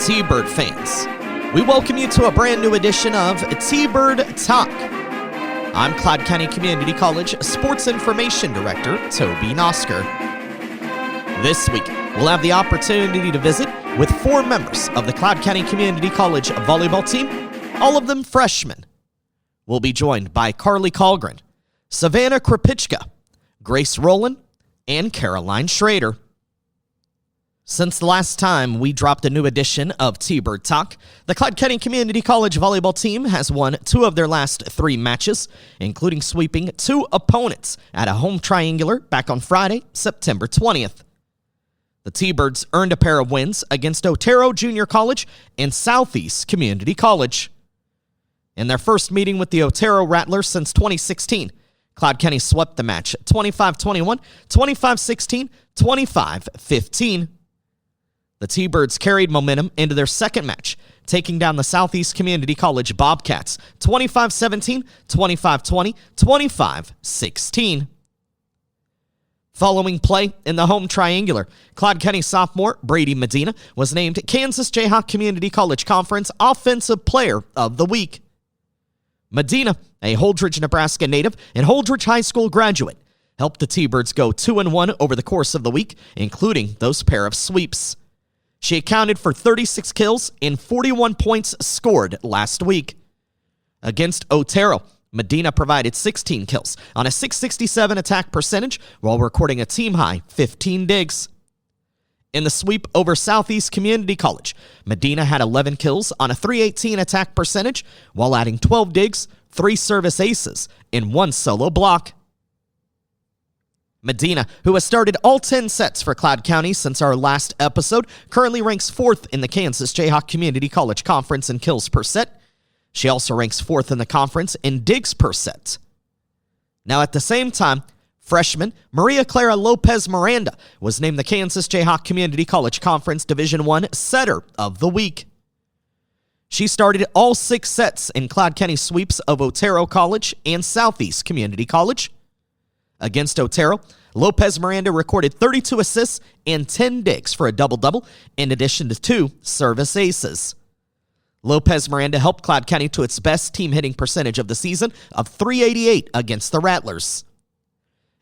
T-Bird fans, we welcome you to a brand new edition of T-Bird Talk. I'm Cloud County Community College Sports Information Director, Toby Nosker. This week, we'll have the opportunity to visit with 4 members of the Cloud County Community College volleyball team, all of them freshmen. We'll be joined by Carlie Carlgren, Savana Krupicka, Grace Rowland, and Karoline Schroeder. Since the last time we dropped a new edition of T-Bird Talk, the Cloud County Community College volleyball team has won 2 of their last 3 matches, including sweeping 2 opponents at a home triangular back on Friday, September 20th. The T-Birds earned a pair of wins against Otero Junior College and Southeast Community College. In their first meeting with the Otero Rattlers since 2016, Cloud County swept the match 25-21, 25-16, 25-15. The T-Birds carried momentum into their second match, taking down the Southeast Community College Bobcats 25-17, 25-20, 25-16. Following play in the home triangular, Cloud County sophomore Brady Medina was named Kansas Jayhawk Community College Conference Offensive Player of the Week. Medina, a Holdridge, Nebraska native and Holdridge High School graduate, helped the T-Birds go 2-1 over the course of the week, including those pair of sweeps. She accounted for 36 kills and 41 points scored last week. Against Otero, Medina provided 16 kills on a .667 attack percentage while recording a team-high 15 digs. In the sweep over Southeast Community College, Medina had 11 kills on a .318 attack percentage while adding 12 digs, 3 service aces, and 1 solo block. Medina, who has started all 10 sets for Cloud County since our last episode, currently ranks 4th in the Kansas Jayhawk Community College Conference in kills per set. She also ranks 4th in the conference in digs per set. Now, at the same time, freshman Maria Clara Lopez Miranda was named the Kansas Jayhawk Community College Conference Division I Setter of the Week. She started all 6 sets in Cloud County sweeps of Otero College and Southeast Community College. Against Otero, Lopez Miranda recorded 32 assists and 10 digs for a double-double, in addition to 2 service aces. Lopez Miranda helped Cloud County to its best team hitting percentage of the season of .388 against the Rattlers.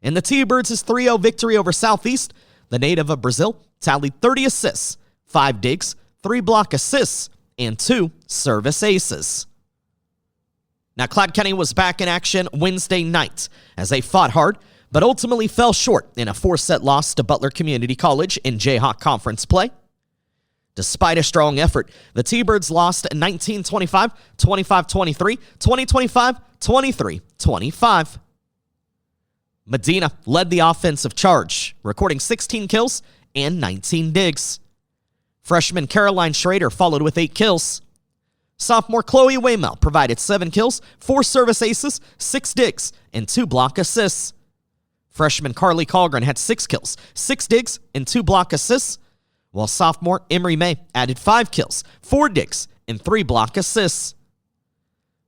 In the T-Birds' 3-0 victory over Southeast, the native of Brazil tallied 30 assists, 5 digs, 3 block assists, and 2 service aces. Now, Cloud County was back in action Wednesday night as they fought hard, but ultimately fell short in a 4-set loss to Butler Community College in Jayhawk Conference play. Despite a strong effort, the T-Birds lost 19-25, 25-23, 20-25, 23-25. Medina led the offensive charge, recording 16 kills and 19 digs. Freshman Karoline Schroeder followed with 8 kills. Sophomore Chloe Waymel provided 7 kills, 4 service aces, 6 digs, and 2 block assists. Freshman Carlie Carlgren had 6 kills, 6 digs, and 2 block assists, while sophomore Emery May added 5 kills, 4 digs, and 3 block assists.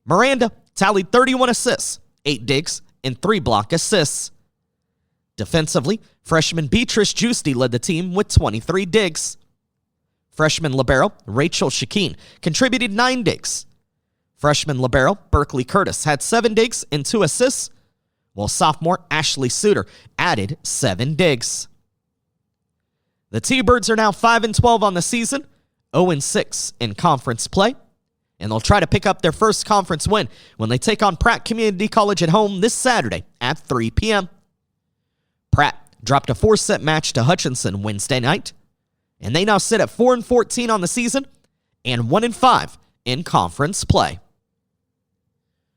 Miranda tallied 31 assists, 8 digs, and 3 block assists. Defensively, freshman Beatrice Giusti led the team with 23 digs. Freshman libero Rachel Shakeen contributed 9 digs. Freshman libero Berkeley Curtis had 7 digs and 2 assists, while sophomore Ashley Suter added 7 digs. The T-Birds are now 5-12 on the season, 0-6 in conference play, and they'll try to pick up their first conference win when they take on Pratt Community College at home this Saturday at 3 p.m. Pratt dropped a 4-set match to Hutchinson Wednesday night, and they now sit at 4-14 on the season and 1-5 in conference play.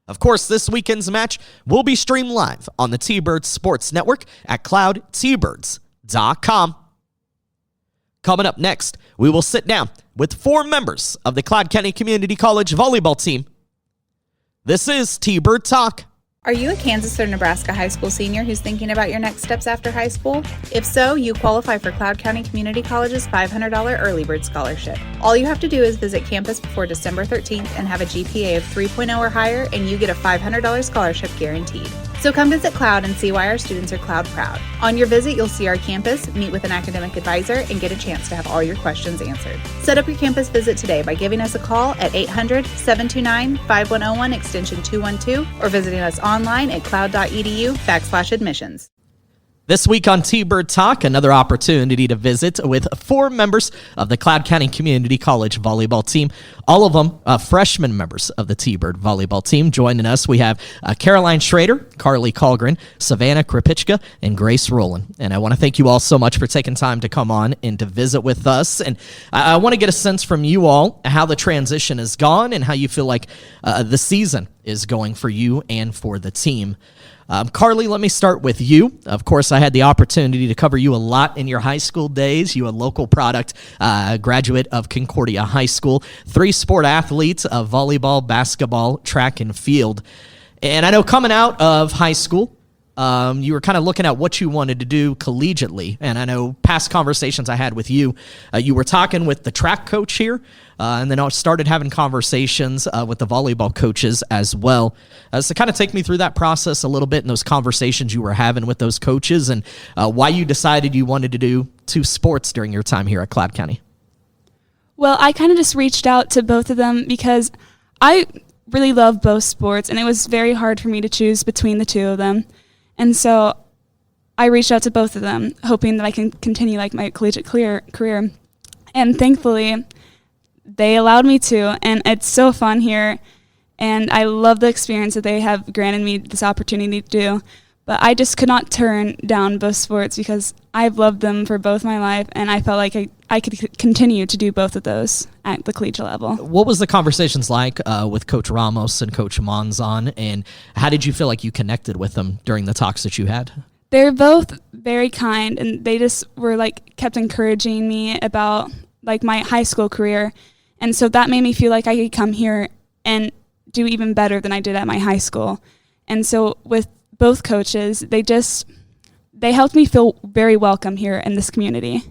Of course, this weekend's match will be streamed live on the T-Birds Sports Network at cloudtbirds.com. Coming up next, we will sit down with 4 members of the Cloud County Community College volleyball team. This is T-Bird Talk. Are you a Kansas or Nebraska high school senior who's thinking about your next steps after high school? If so, you qualify for Cloud County Community College's $500 Early Bird Scholarship. All you have to do is visit campus before December 13th and have a GPA of 3.0 or higher, and you get a $500 scholarship guaranteed. So come visit Cloud and see why our students are Cloud proud. On your visit, you'll see our campus, meet with an academic advisor, and get a chance to have all your questions answered. Set up your campus visit today by giving us a call at 800-729-5101 extension 212 or visiting us online at cloud.edu/admissions. This week on T-Bird Talk, another opportunity to visit with 4 members of the Cloud County Community College volleyball team. All of them freshman members of the T-Bird volleyball team. Joining us, we have Karoline Schroeder, Carlgren, Savana, Krupicka, and Grace Rowland. And I want to thank you all so much for taking time to come on and to visit with us. And I want to get a sense from you all how the transition has gone and how you feel like the season is going for you and for the team. Carlie, let me start with you. Of course, I had the opportunity to cover you a lot in your high school days. You a local product, graduate of Concordia High School, 3-sport athlete of volleyball, basketball, track, and field. And I know coming out of high school, you were kind of looking at what you wanted to do collegiately. And I know past conversations I had with you, you were talking with the track coach here, and then I started having conversations with the volleyball coaches as well. So kind of take me through that process a little bit and those conversations you were having with those coaches and why you decided you wanted to do 2 sports during your time here at Cloud County. Well, I kind of just reached out to both of them because I really love both sports, and it was very hard for me to choose between the 2 of them. And so I reached out to both of them, hoping that I can continue like my collegiate career. And thankfully, they allowed me to, and it's so fun here. And I love the experience that they have granted me this opportunity to do. But I just could not turn down both sports because I've loved them for both my life, and I felt like I could continue to do both of those at the collegiate level. What was the conversations like with Coach Ramos and Coach Monzon, and how did you feel like you connected with them during the talks that you had? They're both very kind, and they just were like kept encouraging me about like my high school career. And so that made me feel like I could come here and do even better than I did at my high school. And so with both coaches, they helped me feel very welcome here in this community.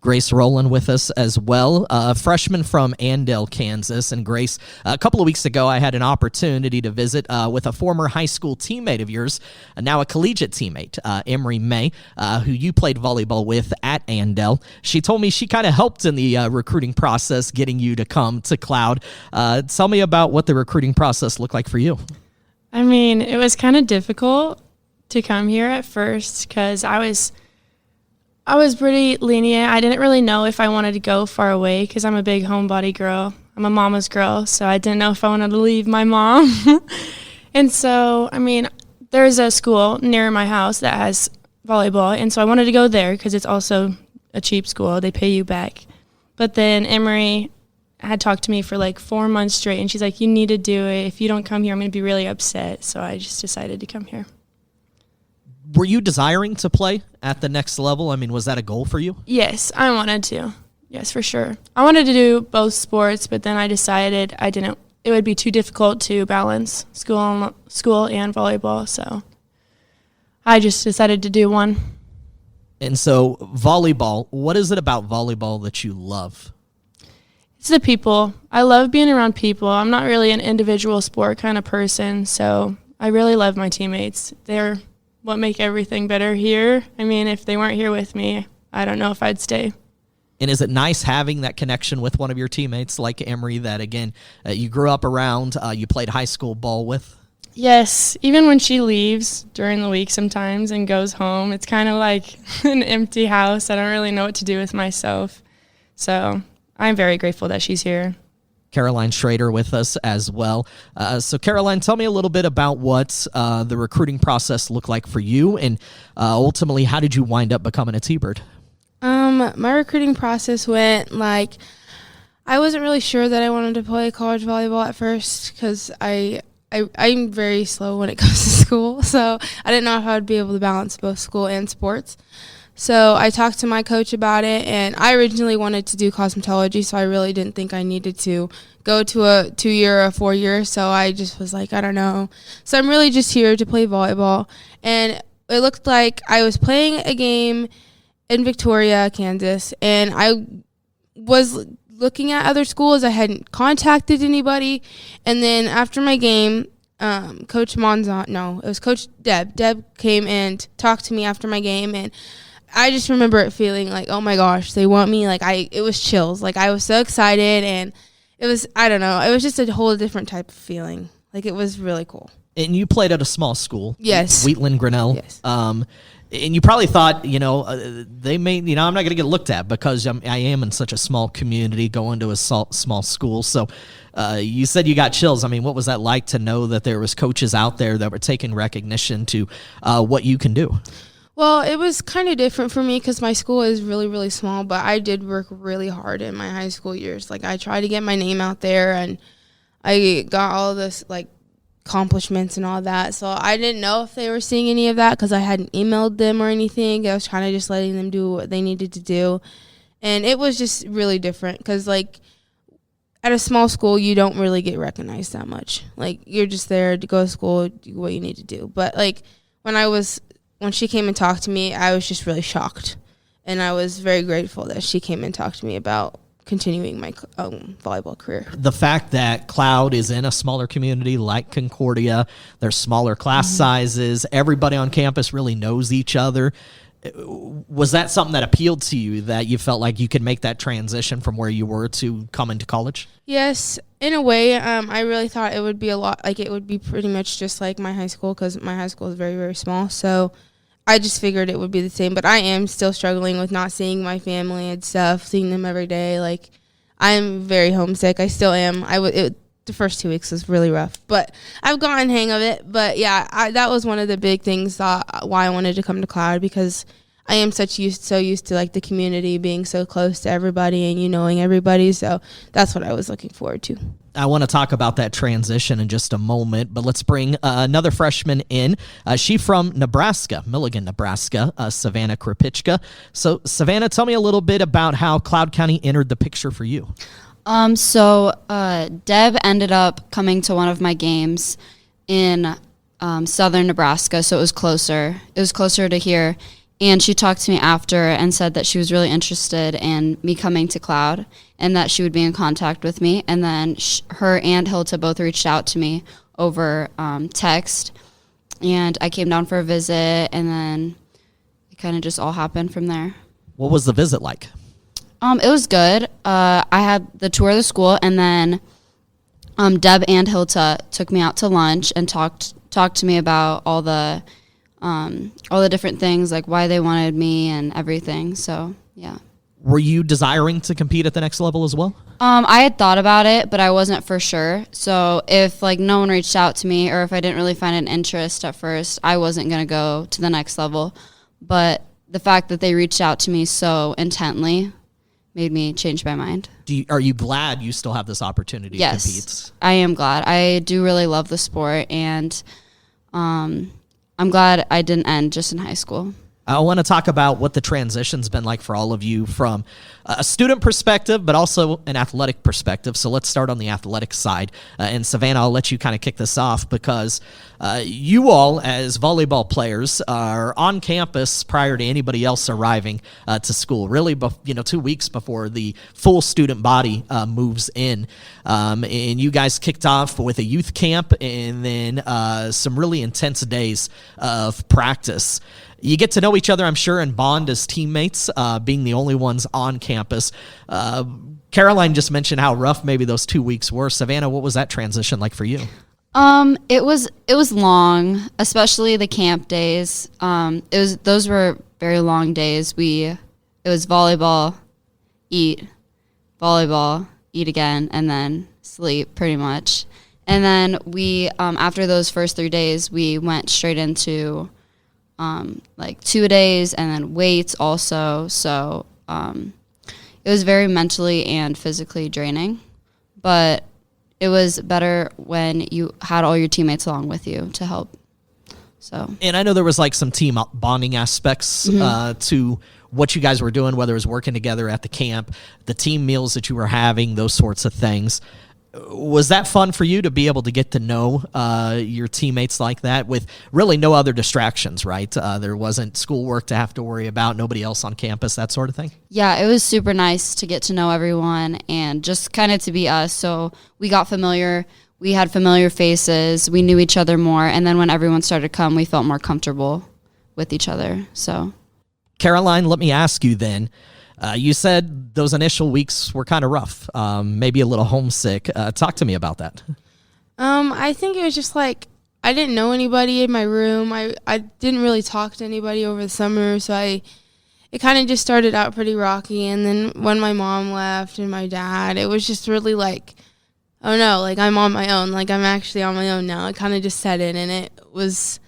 Grace Rowland with us as well, a freshman from Andale, Kansas. And Grace, a couple of weeks ago, I had an opportunity to visit with a former high school teammate of yours, now a collegiate teammate, Emery May, who you played volleyball with at Andale. She told me she kind of helped in the recruiting process, getting you to come to Cloud. Tell me about what the recruiting process looked like for you. I mean, it was kind of difficult to come here at first because I was pretty lenient. I didn't really know if I wanted to go far away because I'm a big homebody girl. I'm a mama's girl, so I didn't know if I wanted to leave my mom. And so, I mean, there's a school near my house that has volleyball, and so I wanted to go there because it's also a cheap school. They pay you back. But then Emery had talked to me for like 4 months straight, and she's like, you need to do it. If you don't come here, I'm going to be really upset. So I just decided to come here. Were you desiring to play at the next level? I mean, was that a goal for you? Yes, I wanted to. Yes, for sure. I wanted to do both sports, but then I decided it would be too difficult to balance school and volleyball, so I just decided to do one. And so volleyball, what is it about volleyball that you love? It's the people. I love being around people. I'm not really an individual sport kind of person, so I really love my teammates. They're what make everything better here. I mean, if they weren't here with me, I don't know if I'd stay. And is it nice having that connection with one of your teammates like Emery that, again, you grew up around, you played high school ball with? Yes, even when she leaves during the week sometimes and goes home, it's kind of like an empty house. I don't really know what to do with myself. So I'm very grateful that she's here. Karoline Schroeder with us as well. So Karoline, tell me a little bit about what the recruiting process looked like for you, and ultimately, how did you wind up becoming a T-Bird? My recruiting process went like, I wasn't really sure that I wanted to play college volleyball at first because I'm very slow when it comes to school, so I didn't know if I would be able to balance both school and sports. So I talked to my coach about it, and I originally wanted to do cosmetology, so I really didn't think I needed to go to a 2-year or a 4-year, so I just was like, I don't know. So I'm really just here to play volleyball, and it looked like I was playing a game in Victoria, Kansas, and I was looking at other schools. I hadn't contacted anybody, and then after my game, Coach Monzon, no, it was Coach Deb. Deb came and talked to me after my game, and I just remember it feeling like, oh my gosh, they want me. Like it was chills. Like I was so excited, and it was, I don't know, it was just a whole different type of feeling. Like it was really cool. And you played at a small school. Yes. Wheatland, Grinnell. Yes. And you probably thought, they may, I'm not going to get looked at because I am in such a small community going to a small school. So you said you got chills. I mean, what was that like to know that there was coaches out there that were taking recognition to what you can do? Well, it was kind of different for me because my school is really, really small, but I did work really hard in my high school years. Like I tried to get my name out there, and I got all this like accomplishments and all that. So I didn't know if they were seeing any of that because I hadn't emailed them or anything. I was kind of just letting them do what they needed to do. And it was just really different because, like, at a small school, you don't really get recognized that much. Like, you're just there to go to school, do what you need to do. But, like, when she came and talked to me, I was just really shocked. And I was very grateful that she came and talked to me about continuing my volleyball career. The fact that Cloud is in a smaller community like Concordia, there's smaller class sizes, everybody on campus really knows each other. Was that something that appealed to you, that you felt like you could make that transition from where you were to coming to college? Yes, in a way. I really thought it would be a lot, like it would be pretty much just like my high school because my high school is very, very small. So I just figured it would be the same, but I am still struggling with not seeing my family and stuff, seeing them every day. Like, I'm very homesick. I still am. The first 2 weeks was really rough, but I've gotten hang of it. But yeah, that was one of the big things why I wanted to come to Cloud, because I am so used to like the community being so close to everybody and knowing everybody. So that's what I was looking forward to. I want to talk about that transition in just a moment, but let's bring another freshman in. She from Nebraska, Milligan, Nebraska, Savana Krupicka. So, Savana, tell me a little bit about how Cloud County entered the picture for you. So Deb ended up coming to one of my games in southern Nebraska, so it was closer. It was closer to here. And she talked to me after and said that she was really interested in me coming to Cloud and that she would be in contact with me. And then her and Hilta both reached out to me over text. And I came down for a visit, and then it kind of just all happened from there. What was the visit like? It was good. I had the tour of the school, and then Deb and Hilta took me out to lunch and talked to me about all the different things, like why they wanted me and everything. So, yeah. Were you desiring to compete at the next level as well? I had thought about it, but I wasn't for sure. So if like no one reached out to me, or if I didn't really find an interest at first, I wasn't going to go to the next level. But the fact that they reached out to me so intently made me change my mind. Are you glad you still have this opportunity to compete? Yes, I am glad. I do really love the sport, and I'm glad I didn't end just in high school. I want to talk about what the transition's been like for all of you from a student perspective, but also an athletic perspective. So let's start on the athletic side. And Savana, I'll let you kind of kick this off, because you all, as volleyball players, are on campus prior to anybody else arriving to school, really 2 weeks before the full student body moves in. And you guys kicked off with a youth camp and then some really intense days of practice. You get to know each other, I'm sure, and bond as teammates, being the only ones on campus. Karoline just mentioned how rough maybe those 2 weeks were. Savana, what was that transition like for you? It was long, especially the camp days. Those were very long days. It was volleyball, eat again, and then sleep pretty much. And then we, after those first 3 days, we went straight into like 2 days and then weights also. So it was very mentally and physically draining, but it was better when you had all your teammates along with you to help. So, and I know there was like some team bonding aspects to what you guys were doing, whether it was working together at the camp, the team meals that you were having, those sorts of things. Was that fun for you to be able to get to know your teammates like that with really no other distractions, right? There wasn't schoolwork to have to worry about, nobody else on campus, that sort of thing? Yeah, it was super nice to get to know everyone and just kind of to be us. So we got familiar we had familiar faces. We knew each other more. And then when everyone started to come, we felt more comfortable with each other. So, Karoline, let me ask you then. You said those initial weeks were kind of rough, maybe a little homesick. Talk to me about that. I think it was just like I didn't know anybody in my room. I didn't really talk to anybody over the summer, so it kind of just started out pretty rocky. And then when my mom left and my dad, it was just really like, oh no, like I'm on my own. Like I'm actually on my own now. It kind of just set in, and it was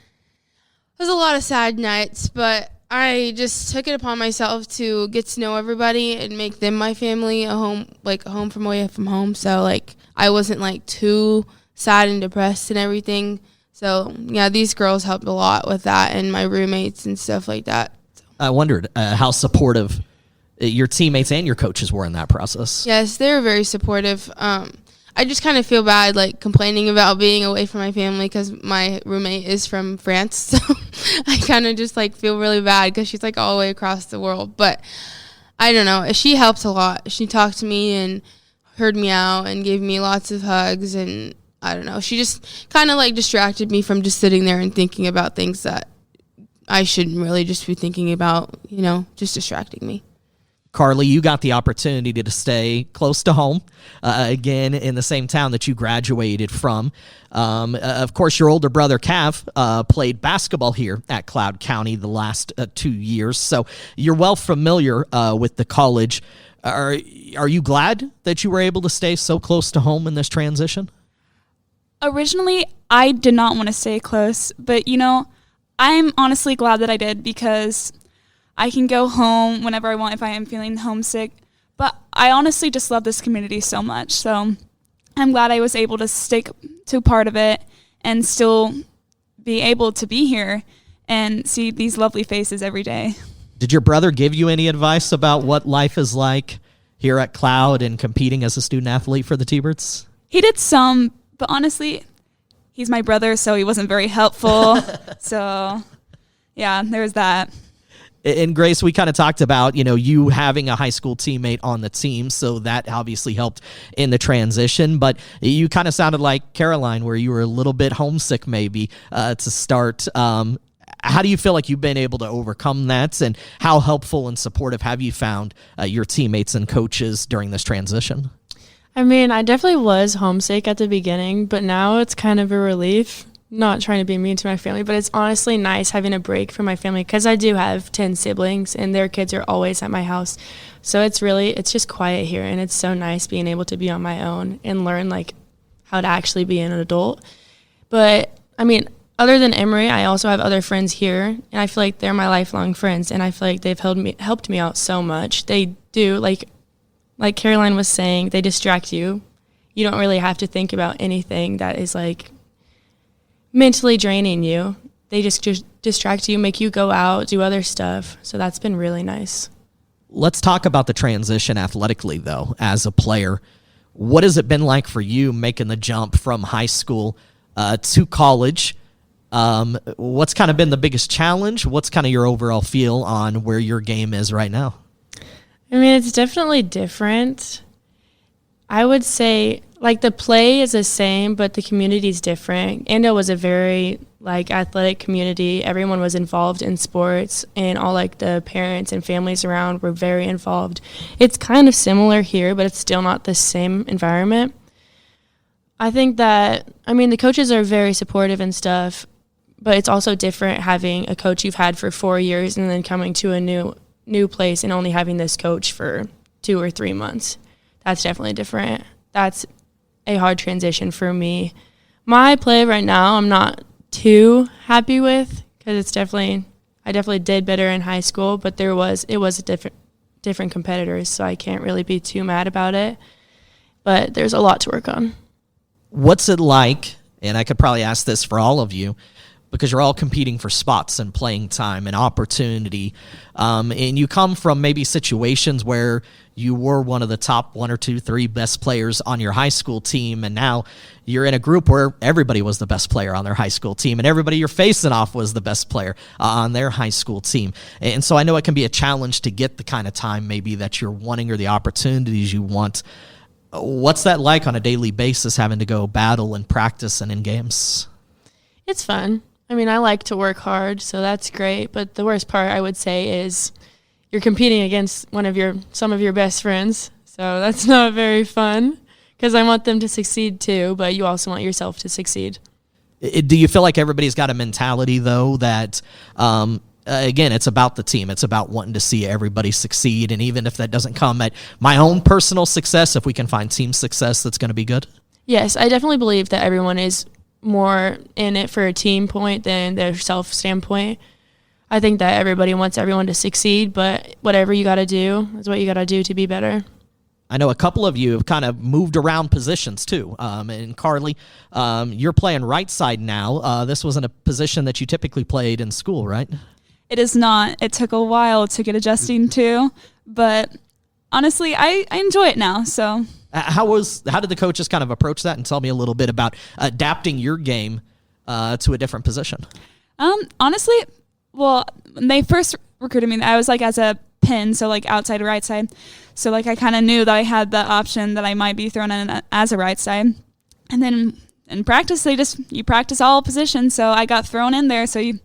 a lot of sad nights, but I just took it upon myself to get to know everybody and make them my family, a home from away from home. So like I wasn't like too sad and depressed and everything. So yeah, these girls helped a lot with that, and my roommates and stuff like that. I wondered how supportive your teammates and your coaches were in that process. Yes, they were very supportive. I just kind of feel bad, like, complaining about being away from my family because my roommate is from France. So I kind of just, like, feel really bad because she's, like, all the way across the world. But I don't know. She helped a lot. She talked to me and heard me out and gave me lots of hugs. And I don't know. She just kind of, like, distracted me from just sitting there and thinking about things that I shouldn't really just be thinking about, just distracting me. Carlie, you got the opportunity to stay close to home, again, in the same town that you graduated from. Of course, your older brother, Cav, played basketball here at Cloud County the last 2 years, so you're well familiar with the college. Are you glad that you were able to stay so close to home in this transition? Originally, I did not want to stay close, but, I'm honestly glad that I did because I can go home whenever I want if I am feeling homesick. But I honestly just love this community so much. So I'm glad I was able to stick to part of it and still be able to be here and see these lovely faces every day. Did your brother give you any advice about what life is like here at Cloud and competing as a student athlete for the T-Birds? He did some, but honestly, he's my brother, so he wasn't very helpful. So, yeah, there's that. And Grace, we kind of talked about, you having a high school teammate on the team, so that obviously helped in the transition. But you kind of sounded like Karoline, where you were a little bit homesick maybe to start. How do you feel like you've been able to overcome that, and how helpful and supportive have you found your teammates and coaches during this transition? I mean, I definitely was homesick at the beginning, but now it's kind of a relief. Not trying to be mean to my family, but it's honestly nice having a break from my family because I do have 10 siblings and their kids are always at my house. So it's just quiet here, and it's so nice being able to be on my own and learn like how to actually be an adult. But I mean, other than Emory, I also have other friends here, and I feel like they're my lifelong friends, and I feel like they've helped me out so much. They do, like Karoline was saying, they distract you. You don't really have to think about anything that is like mentally draining you. They just distract you, make you go out, do other stuff. So that's been really nice. Let's talk about the transition athletically, though, as a player. What has it been like for you making the jump from high school to college? What's kind of been the biggest challenge? What's kind of your overall feel on where your game is right now? I mean, it's definitely different. I would say, like, the play is the same, but the community is different. Andale was a very, athletic community. Everyone was involved in sports, and all, the parents and families around were very involved. It's kind of similar here, but it's still not the same environment. I think that, the coaches are very supportive and stuff, but it's also different having a coach you've had for 4 years and then coming to a new place and only having this coach for 2 or 3 months. That's definitely different. That's a hard transition for me. My play right now, I'm not too happy with because I definitely did better in high school, but it was different competitors, so I can't really be too mad about it. But there's a lot to work on. What's it like, and I could probably ask this for all of you, because you're all competing for spots and playing time and opportunity, and you come from maybe situations where you were one of the top 1 or 2, 3 best players on your high school team, and now you're in a group where everybody was the best player on their high school team, and everybody you're facing off was the best player on their high school team. And so I know it can be a challenge to get the kind of time maybe that you're wanting or the opportunities you want. What's that like on a daily basis, having to go battle and practice and in games? It's fun. I mean, I like to work hard, so that's great. But the worst part, I would say, is you're competing against some of your best friends. So that's not very fun, because I want them to succeed too, but you also want yourself to succeed. Do you feel like everybody's got a mentality, though, that, again, it's about the team. It's about wanting to see everybody succeed, and even if that doesn't come at my own personal success, if we can find team success, that's going to be good? Yes, I definitely believe that everyone is more in it for a team point than their self standpoint. I think that everybody wants everyone to succeed, but whatever you got to do is what you got to do to be better. I know a couple of you have kind of moved around positions too. And Carlie, you're playing right side now. This wasn't a position that you typically played in school, right? It is not. It took a while to get adjusting to, but honestly, I enjoy it now. So how did the coaches kind of approach that, and tell me a little bit about adapting your game to a different position? Honestly, well, when they first recruited me, I was like as a pin, so like outside or right side. So like I kind of knew that I had the option that I might be thrown in as a right side. And then in practice, you practice all positions. So I got thrown in there. So you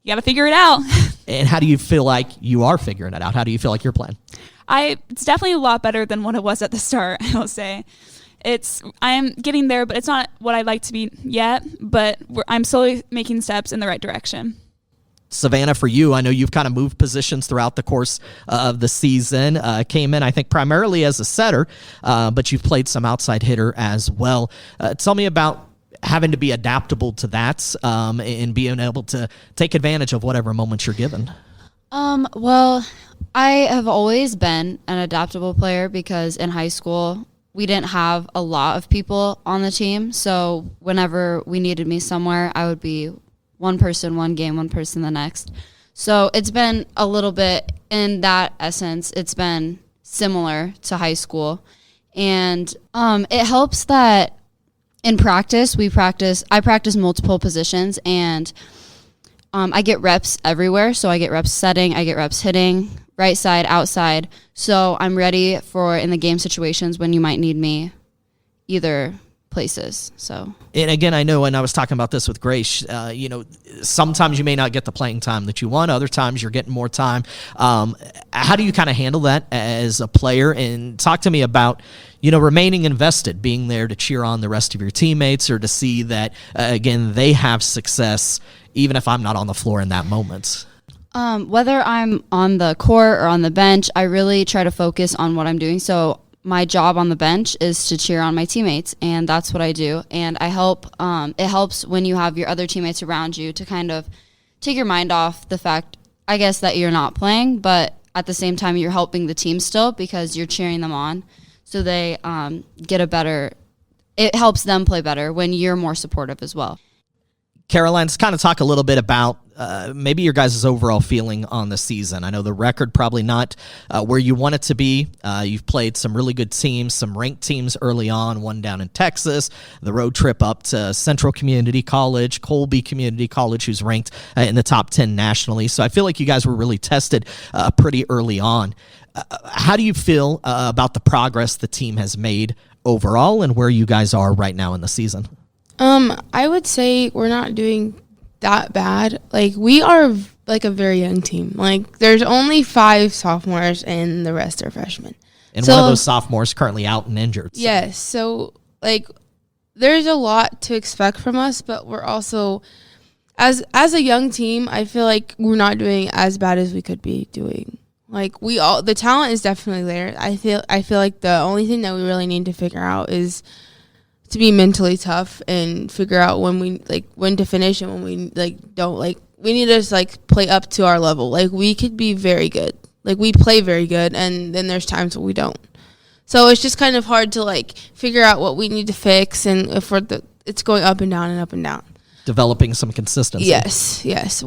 got to figure it out. And how do you feel like you are figuring it out? How do you feel like you're playing? It's definitely a lot better than what it was at the start, I will say. I am getting there, but it's not what I'd like to be yet. But I'm slowly making steps in the right direction. Savana, for you, I know you've kind of moved positions throughout the course of the season. Came in, I think, primarily as a setter, but you've played some outside hitter as well. Tell me about having to be adaptable to that and being able to take advantage of whatever moments you're given. Well, I have always been an adaptable player because in high school, we didn't have a lot of people on the team. So whenever we needed me somewhere, I would be one person one game, one person the next. So it's been a little bit, in that essence, it's been similar to high school. And it helps that in practice, I practice multiple positions, and I get reps everywhere. So I get reps setting, I get reps hitting, right side, outside. So I'm ready for in the game situations when you might need me either places. So, and again, I know, and I was talking about this with Grace, sometimes you may not get the playing time that you want, other times you're getting more time. How do you kind of handle that as a player? And talk to me about remaining invested, being there to cheer on the rest of your teammates, or to see that again they have success even if I'm not on the floor in that moment. Whether I'm on the court or on the bench, I really try to focus on what I'm doing. So my job on the bench is to cheer on my teammates, and that's what I do. And I help. It helps when you have your other teammates around you to kind of take your mind off the fact, I guess, that you're not playing, but at the same time you're helping the team still because you're cheering them on, so they get a better. It helps them play better when you're more supportive as well. Karoline, let's kind of talk a little bit about maybe your guys' overall feeling on the season. I know the record probably not where you want it to be. You've played some really good teams, some ranked teams early on, one down in Texas, the road trip up to Central Community College, Colby Community College, who's ranked in the top 10 nationally. So I feel like you guys were really tested pretty early on. How do you feel about the progress the team has made overall and where you guys are right now in the season? I would say we're not doing that bad. Like, we are like a very young team. Like, there's only 5 sophomores and the rest are freshmen. And one of those sophomores currently out and injured. So. Yes. So, like, there's a lot to expect from us, but we're also, as a young team, I feel like we're not doing as bad as we could be doing. Like, the talent is definitely there. I feel like the only thing that we really need to figure out is to be mentally tough and figure out when to finish and when we don't we need to play up to our level. Like, we could be very good. Like, we play very good, and then there's times when we don't. So it's just kind of hard to figure out what we need to fix, and if it's going up and down and up and down. Developing some consistency. Yes. That's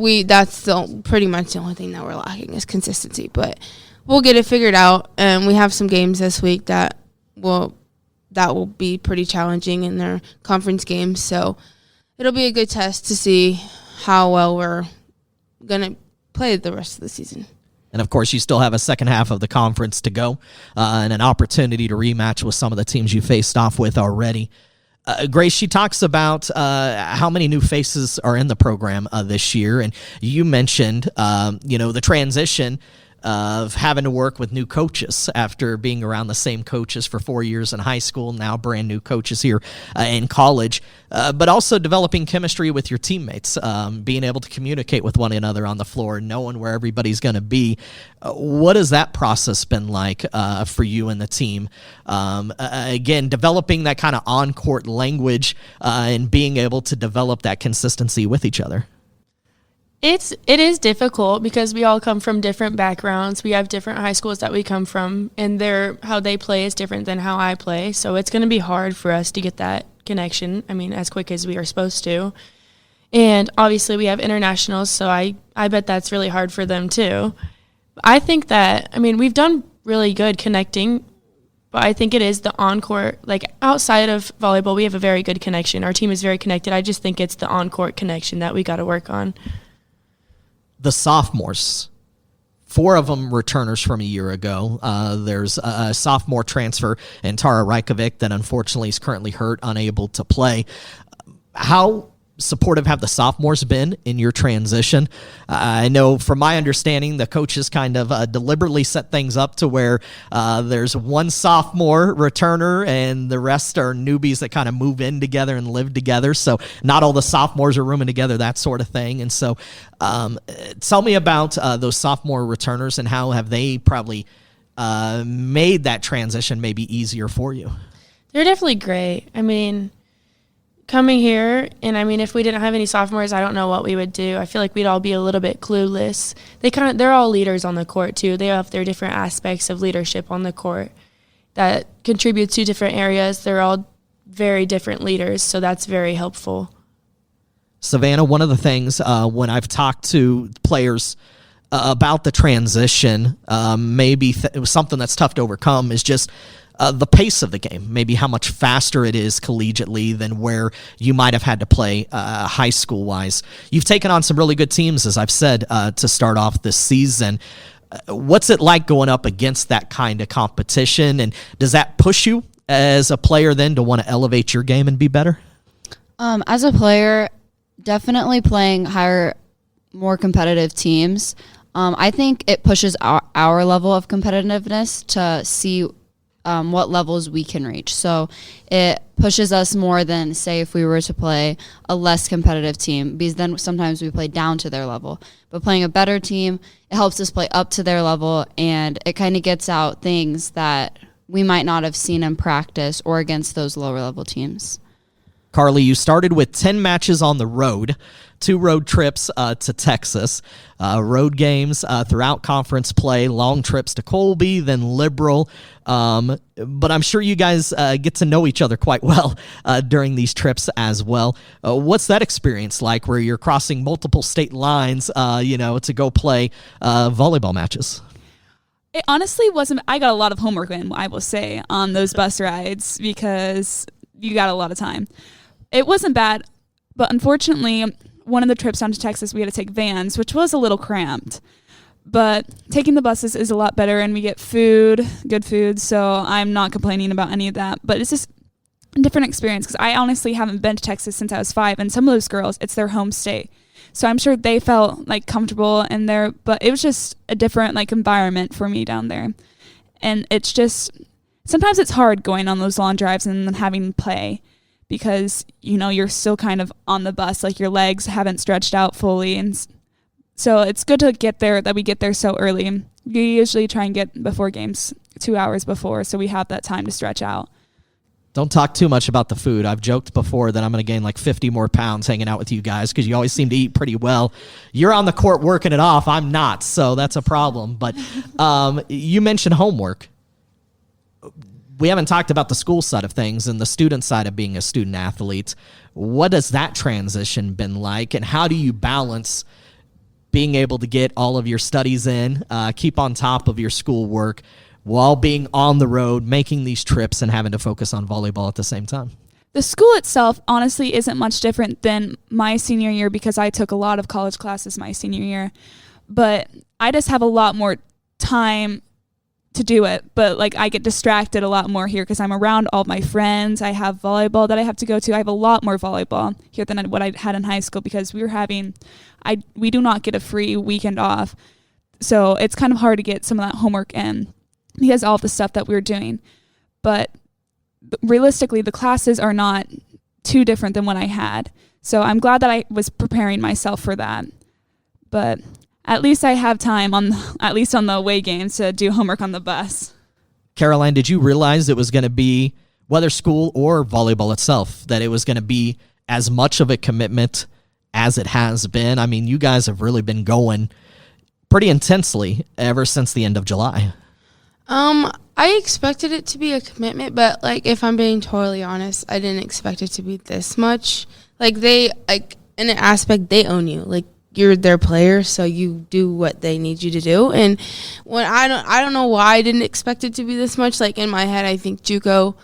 pretty much the only thing that we're lacking is consistency. But we'll get it figured out, and we have some games this week that will be pretty challenging in their conference games. So it'll be a good test to see how well we're going to play the rest of the season. And, of course, you still have a second half of the conference to go and an opportunity to rematch with some of the teams you faced off with already. Grace, she talks about how many new faces are in the program this year. And you mentioned, the transition of having to work with new coaches after being around the same coaches for 4 years in high school, now brand new coaches here in college, but also developing chemistry with your teammates, being able to communicate with one another on the floor, knowing where everybody's going to be. What has that process been like for you and the team? Again, developing that kind of on-court language and being able to develop that consistency with each other. It is difficult because we all come from different backgrounds. We have different high schools that we come from, and how they play is different than how I play. So it's going to be hard for us to get that connection, as quick as we are supposed to. And obviously we have internationals, so I bet that's really hard for them too. I think that, we've done really good connecting, but I think it is the on-court, outside of volleyball, we have a very good connection. Our team is very connected. I just think it's the on-court connection that we got to work on. The sophomores, 4 of them returners from a year ago. There's a sophomore transfer in Tara Rajkovic that unfortunately is currently hurt, unable to play. How supportive have the sophomores been in your transition? I know from my understanding, the coaches kind of deliberately set things up to where there's one sophomore returner and the rest are newbies that kind of move in together and live together. So not all the sophomores are rooming together, that sort of thing. And so tell me about those sophomore returners and how have they probably made that transition maybe easier for you? They're definitely great. Coming here, and if we didn't have any sophomores, I don't know what we would do. I feel like we'd all be a little bit clueless. They're all leaders on the court too. They have their different aspects of leadership on the court that contribute to different areas. They're all very different leaders, so that's very helpful. Savana, one of the things when I've talked to players about the transition, maybe it was something that's tough to overcome is just the pace of the game, maybe how much faster it is collegiately than where you might have had to play high school-wise. You've taken on some really good teams, as I've said, to start off this season. What's it like going up against that kind of competition, and does that push you as a player then to want to elevate your game and be better? As a player, definitely playing higher, more competitive teams. I think it pushes our level of competitiveness to see what levels we can reach. So it pushes us more than, say, if we were to play a less competitive team, because then sometimes we play down to their level. But playing a better team, it helps us play up to their level, and it kind of gets out things that we might not have seen in practice or against those lower level teams. Carlie, you started with 10 matches on the road, 2 road trips to Texas, road games throughout conference play, long trips to Colby, then Liberal. But I'm sure you guys get to know each other quite well during these trips as well. What's that experience like where you're crossing multiple state lines, to go play volleyball matches? It honestly wasn't. I got a lot of homework in, I will say, on those bus rides because you got a lot of time. It wasn't bad, but unfortunately, one of the trips down to Texas, we had to take vans, which was a little cramped. But taking the buses is a lot better, and we get food, good food, so I'm not complaining about any of that. But it's just a different experience because I honestly haven't been to Texas since I was 5, and some of those girls, it's their home state. So I'm sure they felt comfortable in there, but it was just a different environment for me down there. And it's just, sometimes it's hard going on those long drives and then having to play because, you're still kind of on the bus, your legs haven't stretched out fully. And so it's good to get there, that we get there so early. We usually try and get before games 2 hours before, so we have that time to stretch out. Don't talk too much about the food. I've joked before that I'm going to gain 50 more pounds hanging out with you guys because you always seem to eat pretty well. You're on the court working it off. I'm not, so that's a problem. But you mentioned homework. We haven't talked about the school side of things and the student side of being a student athlete. What has that transition been like, and how do you balance being able to get all of your studies in, keep on top of your schoolwork, while being on the road, making these trips, and having to focus on volleyball at the same time? The school itself, honestly, isn't much different than my senior year because I took a lot of college classes my senior year. but I just have a lot more time to do it. But like I get distracted a lot more here because I'm around all my friends. I have volleyball that I have to go to. I have a lot more volleyball here than what I had in high school because we do not get a free weekend off. So it's kind of hard to get some of that homework in because of all the stuff that we're doing. But realistically, the classes are not too different than what I had. So I'm glad that I was preparing myself for that. But at least I have time at least on the away games to do homework on the bus. Karoline, did you realize it was going to be, whether school or volleyball itself, that it was going to be as much of a commitment as it has been? I mean, you guys have really been going pretty intensely ever since the end of July. I expected it to be a commitment, but like if I'm being totally honest, I didn't expect it to be this much. Like in an aspect, they own you. Like you're their player, so you do what they need you to do. And when I don't know why I didn't expect it to be this much. Like in my head, I think JUCO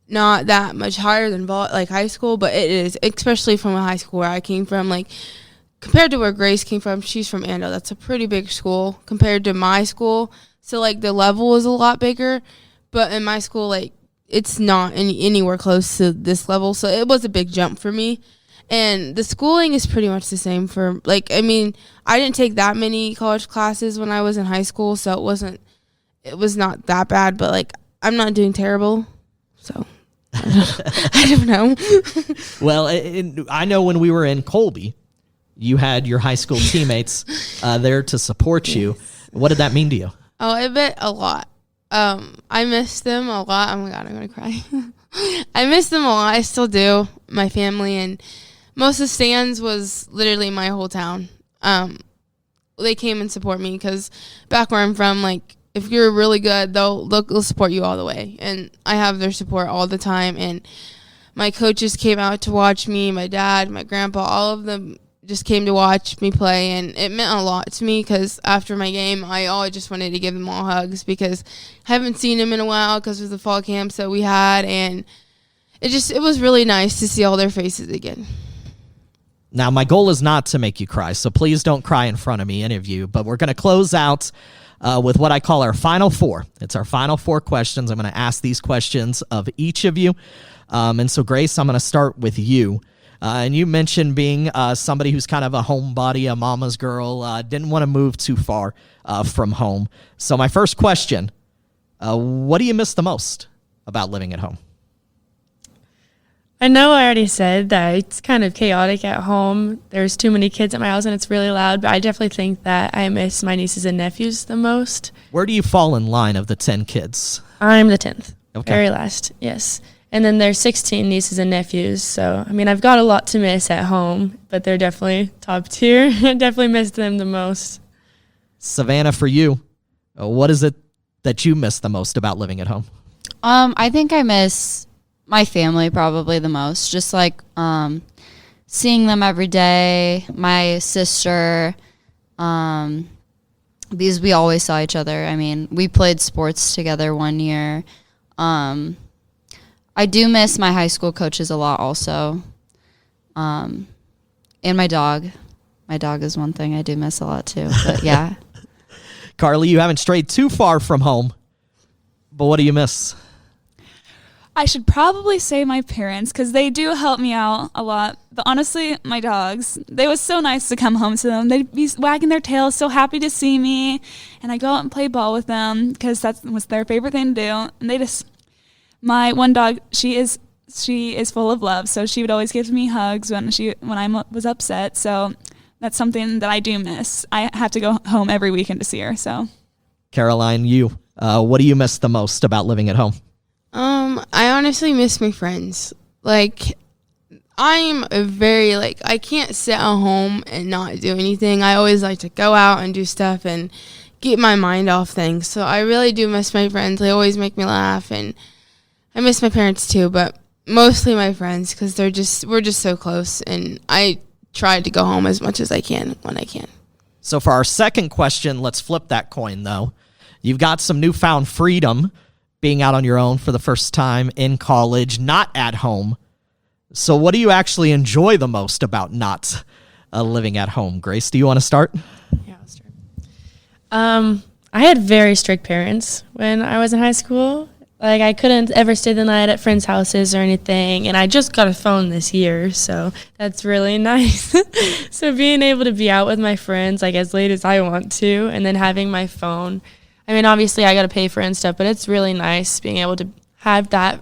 not that much higher than high school, but it is, especially from a high school where I came from. Like compared to where Grace came from, she's from Andale. That's a pretty big school compared to my school. So, like, the level is a lot bigger. But in my school, like, it's not anywhere close to this level. So, it was a big jump for me. And the schooling is pretty much the same for, like, I mean, I didn't take that many college classes when I was in high school. So, it was not that bad. But, like, I'm not doing terrible. So, I don't know. Well, I know when we were in Colby, you had your high school teammates there to support you. What did that mean to you? Oh, it meant a lot. I miss them a lot. Oh my God, I'm going to cry. I miss them a lot. I still do. My family, and most of the stands was literally my whole town. They came and support me because back where I'm from, like, if you're really good, they'll support you all the way. And I have their support all the time. And my coaches came out to watch me, my dad, my grandpa, all of them just came to watch me play, and it meant a lot to me because after my game, I always just wanted to give them all hugs because I haven't seen them in a while because of the fall camps that we had, and it was really nice to see all their faces again. Now, my goal is not to make you cry, so please don't cry in front of me, any of you, but we're going to close out with what I call our final four. It's our final four questions. I'm going to ask these questions of each of you, and so, Grace, I'm going to start with you. And you mentioned being somebody who's kind of a homebody, a mama's girl, didn't want to move too far from home. So my first question, what do you miss the most about living at home? I know I already said that it's kind of chaotic at home. There's too many kids at my house and it's really loud, but I definitely think that I miss my nieces and nephews the most. Where do you fall in line of the 10 kids? I'm the 10th, Okay. very last, yes. And then there's 16 nieces and nephews. So, I mean, I've got a lot to miss at home, but they're definitely top tier. I definitely miss them the most. Savana, for you, what is it that you miss the most about living at home? I think I miss my family probably the most. Just like seeing them every day, my sister, because we always saw each other. I mean, we played sports together one year. I do miss my high school coaches a lot also. And my dog. My dog is one thing I do miss a lot too. But yeah. Carlie, you haven't strayed too far from home, but what do you miss? I should probably say my parents because they do help me out a lot. But honestly, my dogs, they was so nice to come home to them. They'd be wagging their tails, so happy to see me. And I go out and play ball with them because that was their favorite thing to do. And they just... My one dog, she is full of love, so she would always give me hugs when I was upset. So that's something that I do miss. I have to go home every weekend to see her. So, Karoline, you, what do you miss the most about living at home? I honestly miss my friends. Like, I'm I can't sit at home and not do anything. I always like to go out and do stuff and get my mind off things. So I really do miss my friends. They always make me laugh, and I miss my parents too, but mostly my friends because we're just so close, and I try to go home as much as I can when I can. So for our second question, let's flip that coin, though. You've got some newfound freedom being out on your own for the first time in college, not at home. So what do you actually enjoy the most about not living at home? Grace, do you want to start? Yeah, I'll start. I had very strict parents when I was in high school. Like, I couldn't ever stay the night at friends' houses or anything, and I just got a phone this year, so that's really nice. So being able to be out with my friends, like, as late as I want to, and then having my phone. I mean, obviously, I got to pay for it and stuff, but it's really nice being able to have that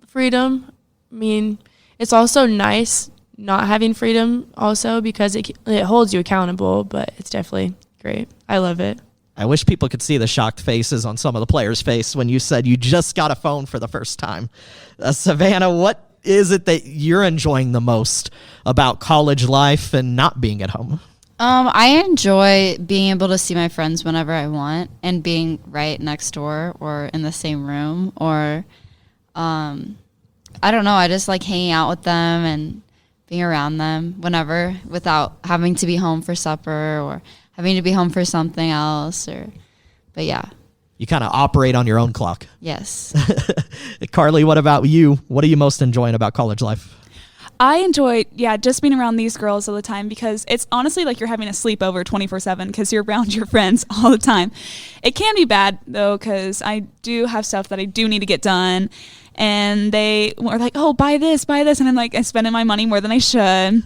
freedom. I mean, it's also nice not having freedom also because it holds you accountable, but it's definitely great. I love it. I wish people could see the shocked faces on some of the players' face when you said you just got a phone for the first time. Savana, what is it that you're enjoying the most about college life and not being at home? I enjoy being able to see my friends whenever I want and being right next door or in the same room or, I don't know, I just like hanging out with them and being around them whenever without having to be home for supper or having to be home for something else but yeah. You kind of operate on your own clock. Yes. Carlie, what about you? What are you most enjoying about college life? I enjoy, just being around these girls all the time because it's honestly like you're having a sleepover 24/7 because you're around your friends all the time. It can be bad, though, because I do have stuff that I do need to get done, and they were like, oh, buy this, and I'm like, I'm spending my money more than I should.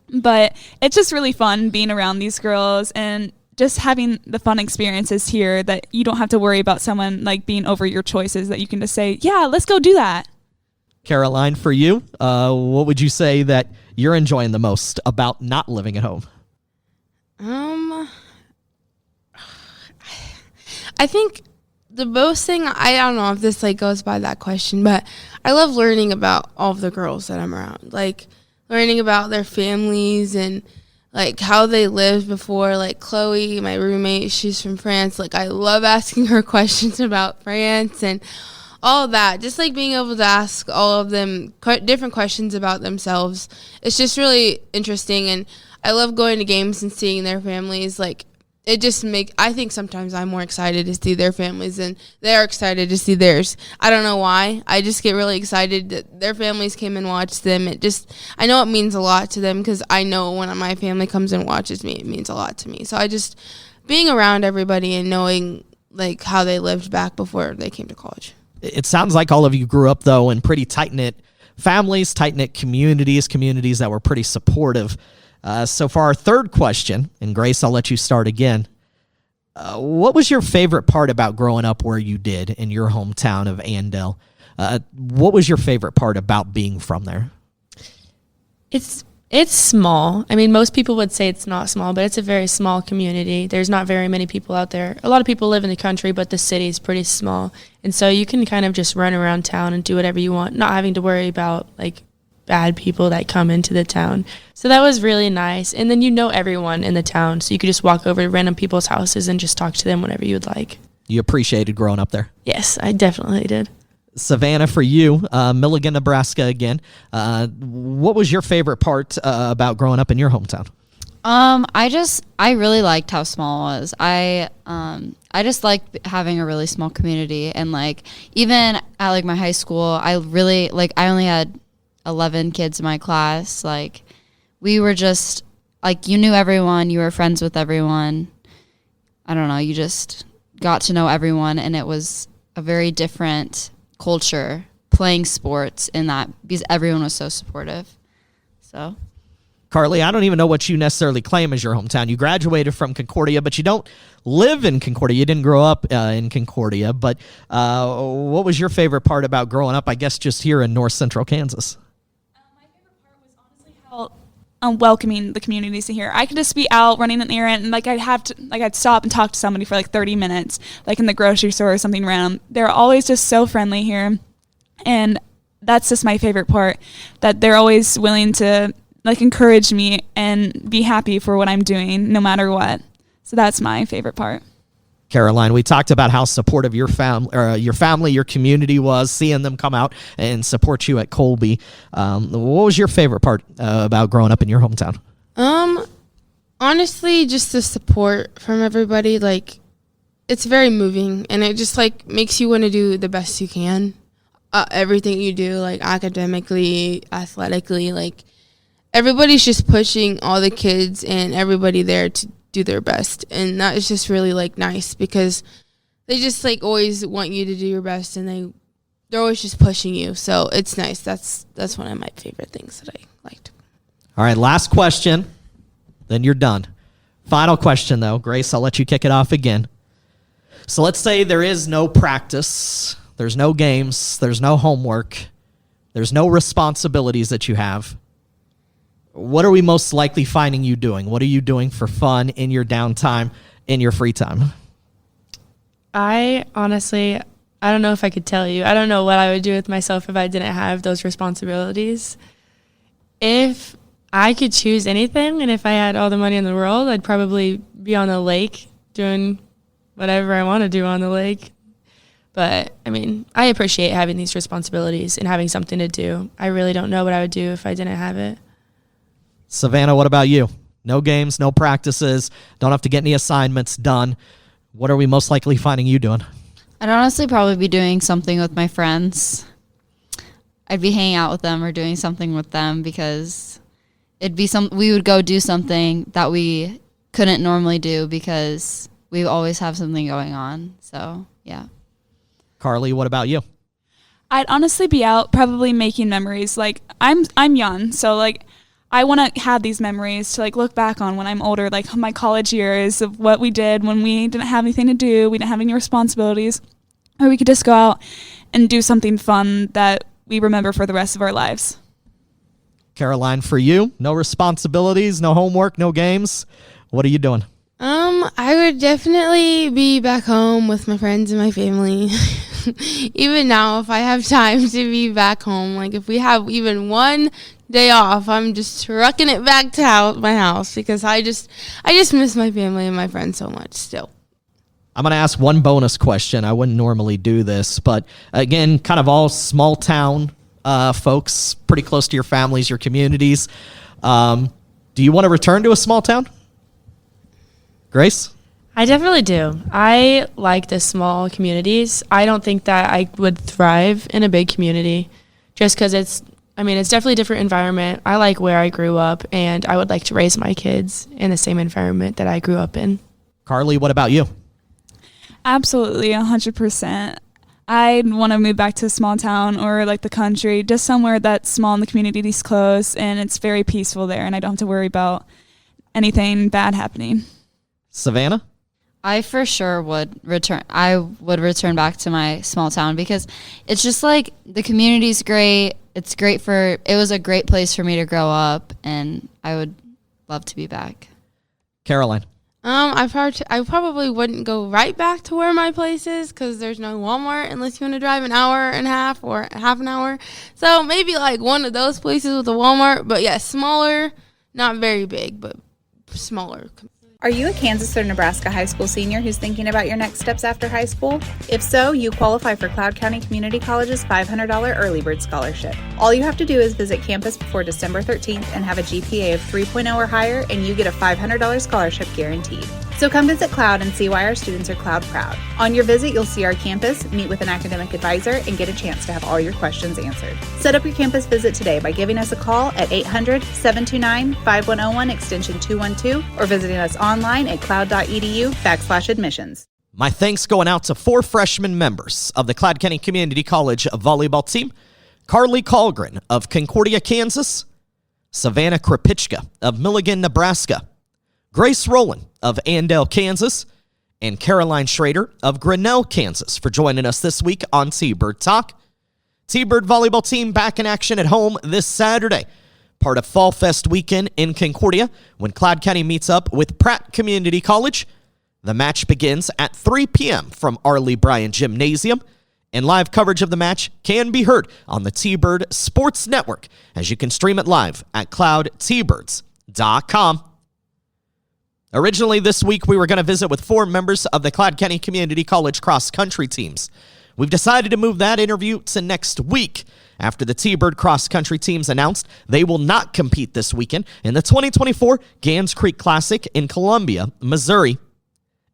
But it's just really fun being around these girls and just having the fun experiences here that you don't have to worry about someone like being over your choices, that you can just say, yeah, let's go do that. Karoline, for you, what would you say that you're enjoying the most about not living at home? I think the most thing, I don't know if this like goes by that question, but I love learning about all of the girls that I'm around. Like learning about their families and like how they lived before. Like Chloe, my roommate, she's from France. Like I love asking her questions about France and all of that. Just like being able to ask all of them different questions about themselves. It's just really interesting, and I love going to games and seeing their families. Like it just I think sometimes I'm more excited to see their families than they're excited to see theirs. I don't know why. I just get really excited that their families came and watched them. I know it means a lot to them because I know when my family comes and watches me, it means a lot to me. So being around everybody and knowing like how they lived back before they came to college. It sounds like all of you grew up, though, in pretty tight-knit families, tight-knit communities that were pretty supportive. So for our third question, and Grace, I'll let you start again. What was your favorite part about growing up where you did in your hometown of Andale? What was your favorite part about being from there? It's small. I mean, most people would say it's not small, but it's a very small community. There's not very many people out there. A lot of people live in the country, but the city is pretty small. And so you can kind of just run around town and do whatever you want, not having to worry about like bad people that come into the town. So that was really nice. And then you know everyone in the town, so you could just walk over to random people's houses and just talk to them whenever you would like. You appreciated growing up there? Yes, I definitely did. Savana, for you, Milligan, Nebraska again. What was your favorite part about growing up in your hometown? I really liked how small it was. I just liked having a really small community, and like even at like my high school, I only had 11 kids in my class. Like we were just like, you knew everyone, you were friends with everyone. I don't know, you just got to know everyone, and it was a very different culture playing sports in that because everyone was so supportive. So Carlie, I don't even know what you necessarily claim as your hometown. You graduated from Concordia, but you don't live in Concordia. You didn't grow up in Concordia. But what was your favorite part about growing up, I guess, just here in north central Kansas? My favorite part was honestly how welcoming the communities here. I could just be out running an errand, and like I'd stop and talk to somebody for like 30 minutes, like in the grocery store or something random. They're always just so friendly here, and that's just my favorite part. That they're always willing to like encourage me and be happy for what I'm doing, no matter what. So that's my favorite part. Karoline, we talked about how supportive your family, your community was, seeing them come out and support you at Colby. What was your favorite part about growing up in your hometown? Honestly, just the support from everybody. Like, it's very moving, and it just like makes you want to do the best you can. Everything you do, like academically, athletically, like everybody's just pushing all the kids and everybody there to do their best. And that is just really, like, nice because they just, like, always want you to do your best, and they're always just pushing you. So it's nice. That's one of my favorite things that I liked. All right, last question, then you're done. Final question, though. Grace, I'll let you kick it off again. So let's say there is no practice, there's no games, there's no homework, there's no responsibilities that you have. What are we most likely finding you doing? What are you doing for fun in your downtime, in your free time? I don't know if I could tell you. I don't know what I would do with myself if I didn't have those responsibilities. If I could choose anything, and if I had all the money in the world, I'd probably be on the lake doing whatever I want to do on the lake. But, I mean, I appreciate having these responsibilities and having something to do. I really don't know what I would do if I didn't have it. Savannah, what about you? No games, no practices, don't have to get any assignments done. What are we most likely finding you doing? I'd honestly probably be doing something with my friends. I'd be hanging out with them or doing something with them because we would go do something that we couldn't normally do because we always have something going on. So, yeah. Carlie, what about you? I'd honestly be out probably making memories. Like, I'm young, so, like, I want to have these memories to, like, look back on when I'm older, like my college years of what we did when we didn't have anything to do, we didn't have any responsibilities, or we could just go out and do something fun that we remember for the rest of our lives. Karoline, for you, no responsibilities, no homework, no games. What are you doing? I would definitely be back home with my friends and my family. Even now, if I have time to be back home, like if we have even one day off, I'm just trucking it back to my house because I just miss my family and my friends so much still. I'm going to ask one bonus question. I wouldn't normally do this, but again, kind of all small town folks, pretty close to your families, your communities. Do you want to return to a small town? Grace? I definitely do. I like the small communities. I don't think that I would thrive in a big community just because it's definitely a different environment. I like where I grew up, and I would like to raise my kids in the same environment that I grew up in. Carlie, what about you? Absolutely, 100%. I'd want to move back to a small town or like the country, just somewhere that's small and the community's close and it's very peaceful there and I don't have to worry about anything bad happening. Savannah? I for sure would return. I would return back to my small town because it's just like the community's great. It was a great place for me to grow up and I would love to be back. Karoline? I probably wouldn't go right back to where my place is because there's no Walmart unless you want to drive an hour and a half or half an hour. So maybe like one of those places with a Walmart, but yeah, smaller, not very big, but smaller. Are you a Kansas or Nebraska high school senior who's thinking about your next steps after high school? If so, you qualify for Cloud County Community College's $500 Early Bird Scholarship. All you have to do is visit campus before December 13th and have a GPA of 3.0 or higher, and you get a $500 scholarship guaranteed. So come visit Cloud and see why our students are Cloud proud. On your visit, you'll see our campus, meet with an academic advisor, and get a chance to have all your questions answered. Set up your campus visit today by giving us a call at 800-729-5101 extension 212 or visiting us online at cloud.edu/admissions. My thanks going out to 4 freshman members of the Cloud County Community College volleyball team: Carlgren of Concordia, Kansas; Savana Krupicka of Milligan, Nebraska; Grace Rowland of Andale, Kansas; and Karoline Schroeder of Grinnell, Kansas, for joining us this week on T-Bird Talk. T-Bird volleyball team back in action at home this Saturday, part of Fall Fest weekend in Concordia, when Cloud County meets up with Pratt Community College. The match begins at 3 p.m. from Arlie Bryan Gymnasium, and live coverage of the match can be heard on the T-Bird Sports Network, as you can stream it live at cloudtbirds.com. Originally this week, we were going to visit with 4 members of the Cloud County Community College cross-country teams. We've decided to move that interview to next week, after the T-Bird cross-country teams announced they will not compete this weekend in the 2024 Gans Creek Classic in Columbia, Missouri.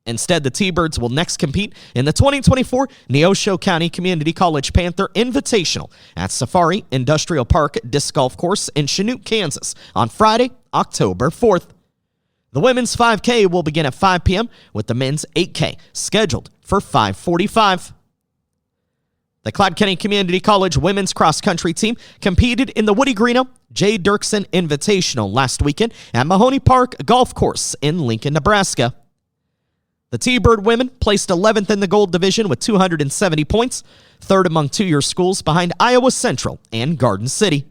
Instead, the T-Birds will next compete in the 2024 Neosho County Community College Panther Invitational at Safari Industrial Park Disc Golf Course in Chanute, Kansas on Friday, October 4th. The women's 5K will begin at 5 p.m. with the men's 8K scheduled for 5:45. The Cloud County Community College women's cross-country team competed in the Woody Grinnell J. Dirksen Invitational last weekend at Mahoney Park Golf Course in Lincoln, Nebraska. The T-Bird women placed 11th in the gold division with 270 points, third among two-year schools behind Iowa Central and Garden City.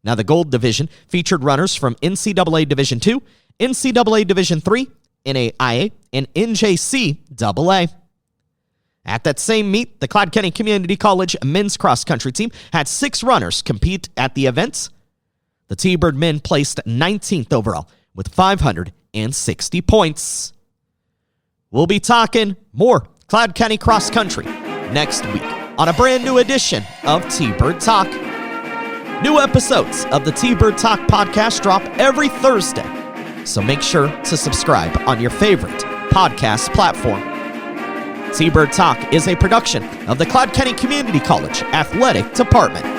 Now, the gold division featured runners from NCAA Division II, NCAA Division III, NAIA, and NJCAA. At that same meet, the Cloud County Community College men's cross-country team had 6 runners compete at the events. The T-Bird men placed 19th overall with 560 points. We'll be talking more Cloud County cross-country next week on a brand new edition of T-Bird Talk. New episodes of the T-Bird Talk podcast drop every Thursday, so make sure to subscribe on your favorite podcast platform. T-Bird Talk is a production of the Cloud County Community College Athletic Department.